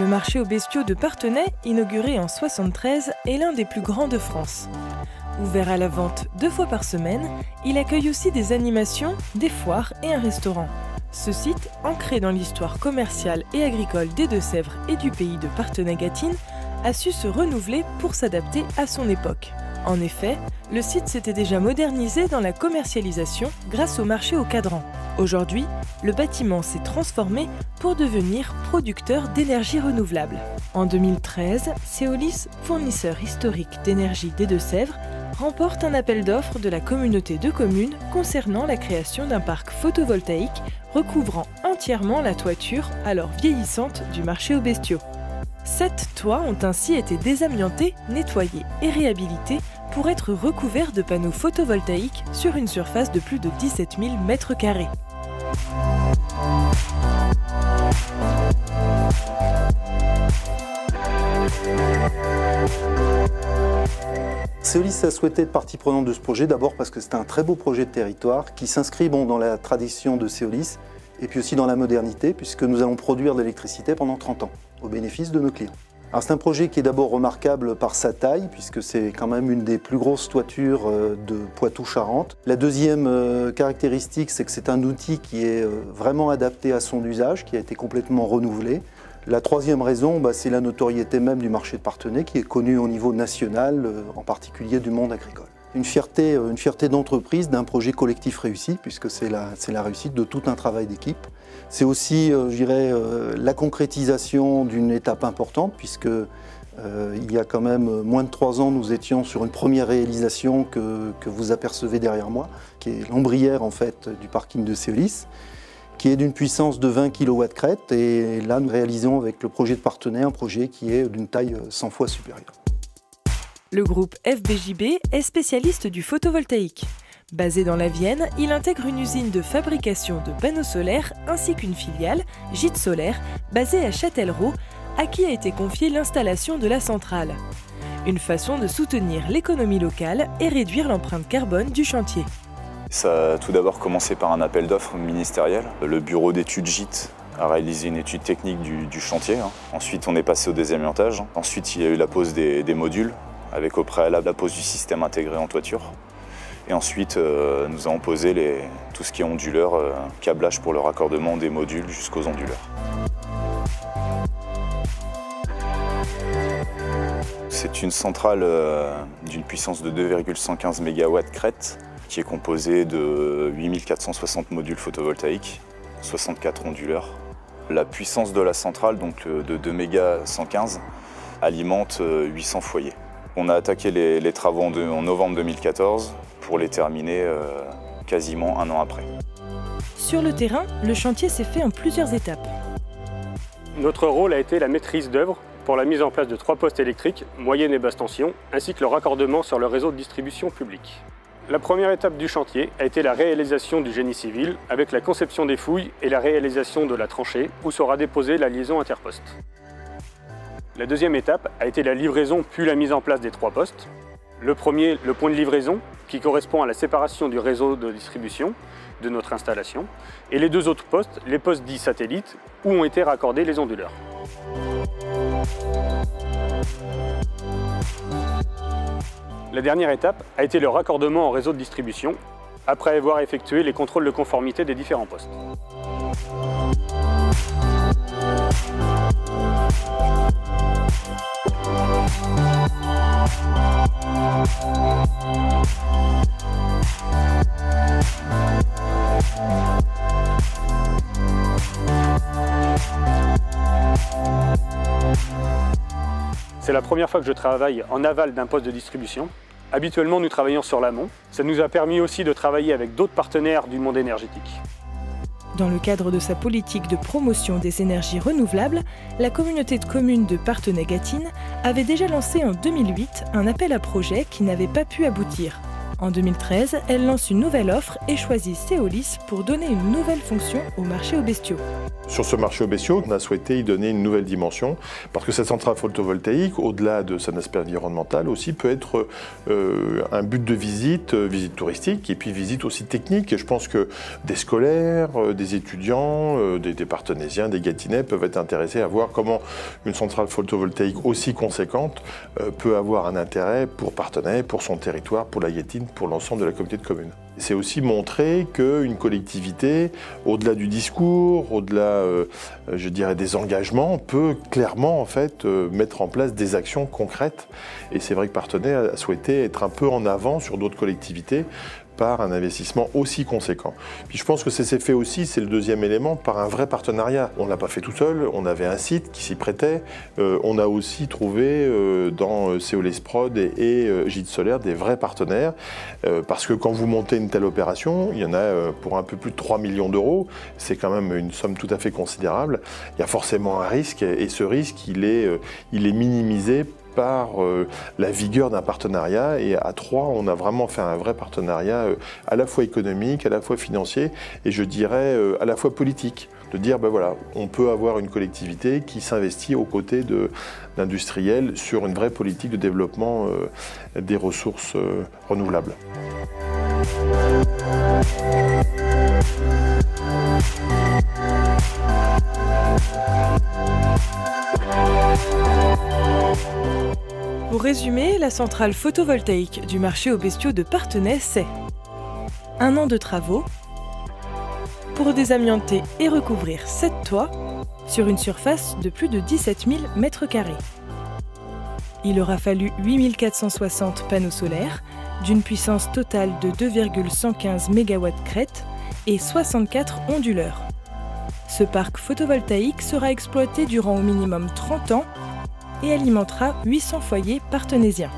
marché aux bestiaux de Parthenay, inauguré en 1973, est l'un des plus grands de France. Ouvert à la vente 2 fois par semaine, il accueille aussi des animations, des foires et un restaurant. Ce site, ancré dans l'histoire commerciale et agricole des Deux-Sèvres et du pays de Parthenay-Gâtine, a su se renouveler pour s'adapter à son époque. En effet, le site s'était déjà modernisé dans la commercialisation grâce au marché au cadran. Aujourd'hui, le bâtiment s'est transformé pour devenir producteur d'énergie renouvelable. En 2013, Seolis, fournisseur historique d'énergie des Deux-Sèvres, remporte un appel d'offres de la communauté de communes concernant la création d'un parc photovoltaïque recouvrant entièrement la toiture alors vieillissante du marché aux bestiaux. 7 toits ont ainsi été désamiantés, nettoyés et réhabilités pour être recouverts de panneaux photovoltaïques sur une surface de plus de 17 000 m². Seolis a souhaité être partie prenante de ce projet, d'abord parce que c'est un très beau projet de territoire qui s'inscrit dans la tradition de Seolis et puis aussi dans la modernité, puisque nous allons produire de l'électricité pendant 30 ans, au bénéfice de nos clients. Alors c'est un projet qui est d'abord remarquable par sa taille, puisque c'est quand même une des plus grosses toitures de Poitou-Charentes. La deuxième caractéristique, c'est que c'est un outil qui est vraiment adapté à son usage, qui a été complètement renouvelé. La troisième raison, c'est la notoriété même du marché de Parthenay, qui est connu au niveau national, en particulier du monde agricole. Une fierté d'entreprise, d'un projet collectif réussi, puisque c'est la réussite de tout un travail d'équipe. C'est aussi, je dirais, la concrétisation d'une étape importante, puisque il y a quand même moins de 3 ans, nous étions sur une première réalisation que vous apercevez derrière moi, qui est l'ombrière en fait du parking de Seolis, qui est d'une puissance de 20 kW crête. Et là, nous réalisons avec le projet de Parthenay un projet qui est d'une taille 100 fois supérieure. Le groupe FBJB est spécialiste du photovoltaïque. Basé dans la Vienne, il intègre une usine de fabrication de panneaux solaires ainsi qu'une filiale, Gîte Solaire, basée à Châtellerault, à qui a été confiée l'installation de la centrale. Une façon de soutenir l'économie locale et réduire l'empreinte carbone du chantier. Ça a tout d'abord commencé par un appel d'offres ministériel. Le bureau d'études Gîte a réalisé une étude technique du chantier. Ensuite, on est passé au désamiantage. Ensuite, il y a eu la pose des modules, avec au préalable la pose du système intégré en toiture. Et ensuite, nous avons posé tout ce qui est onduleur, câblage pour le raccordement des modules jusqu'aux onduleurs. C'est une centrale d'une puissance de 2,115 MW crête, qui est composée de 8460 modules photovoltaïques, 64 onduleurs. La puissance de la centrale, donc de 2 MW 115, alimente 800 foyers. On a attaqué les travaux en novembre 2014 pour les terminer quasiment 1 an après. Sur le terrain, le chantier s'est fait en plusieurs étapes. Notre rôle a été la maîtrise d'œuvre pour la mise en place de 3 postes électriques, moyenne et basse tension, ainsi que le raccordement sur le réseau de distribution publique. La première étape du chantier a été la réalisation du génie civil, avec la conception des fouilles et la réalisation de la tranchée, où sera déposée la liaison interposte. La deuxième étape a été la livraison puis la mise en place des 3 postes. Le premier, le point de livraison, qui correspond à la séparation du réseau de distribution de notre installation. Et les 2 autres postes, les postes dits satellites, où ont été raccordés les onduleurs. La dernière étape a été le raccordement au réseau de distribution, après avoir effectué les contrôles de conformité des différents postes. C'est la première fois que je travaille en aval d'un poste de distribution. Habituellement, nous travaillons sur l'amont. Ça nous a permis aussi de travailler avec d'autres partenaires du monde énergétique. Dans le cadre de sa politique de promotion des énergies renouvelables, la communauté de communes de Parthenay-Gâtine avait déjà lancé en 2008 un appel à projet qui n'avait pas pu aboutir. En 2013, elle lance une nouvelle offre et choisit Seolis pour donner une nouvelle fonction au marché aux bestiaux. Sur ce marché aux bestiaux, on a souhaité y donner une nouvelle dimension parce que cette centrale photovoltaïque, au-delà de son aspect environnemental, aussi peut être un but de visite, visite touristique et puis visite aussi technique. Et je pense que des scolaires, des étudiants, des Partenaisiens, des Gâtinais peuvent être intéressés à voir comment une centrale photovoltaïque aussi conséquente peut avoir un intérêt pour Parthenay, pour son territoire, pour la Gâtine, pour l'ensemble de la communauté de communes. C'est aussi montrer qu'une collectivité, au-delà du discours, au-delà, je dirais, des engagements, peut clairement en fait mettre en place des actions concrètes. Et c'est vrai que Parthenay a souhaité être un peu en avant sur d'autres collectivités par un investissement aussi conséquent. Puis je pense que ça s'est fait aussi, c'est le deuxième élément, par un vrai partenariat. On ne l'a pas fait tout seul, on avait un site qui s'y prêtait. On a aussi trouvé dans Seolis Prod et Gîtes Solaires des vrais partenaires. Parce que quand vous montez une telle opération, il y en a pour un peu plus de 3 millions d'euros. C'est quand même une somme tout à fait considérable. Il y a forcément un risque et ce risque, il est minimisé par la vigueur d'un partenariat, et à trois, on a vraiment fait un vrai partenariat à la fois économique, à la fois financier et je dirais à la fois politique. De dire, ben voilà, on peut avoir une collectivité qui s'investit aux côtés d'industriels sur une vraie politique de développement des ressources renouvelables. Pour résumer, la centrale photovoltaïque du marché aux bestiaux de Parthenay, c'est 1 an de travaux pour désamianter et recouvrir 7 toits sur une surface de plus de 17 000 m². Il aura fallu 8 460 panneaux solaires d'une puissance totale de 2,115 MW crête et 64 onduleurs. Ce parc photovoltaïque sera exploité durant au minimum 30 ans et alimentera 800 foyers parthenaysiens.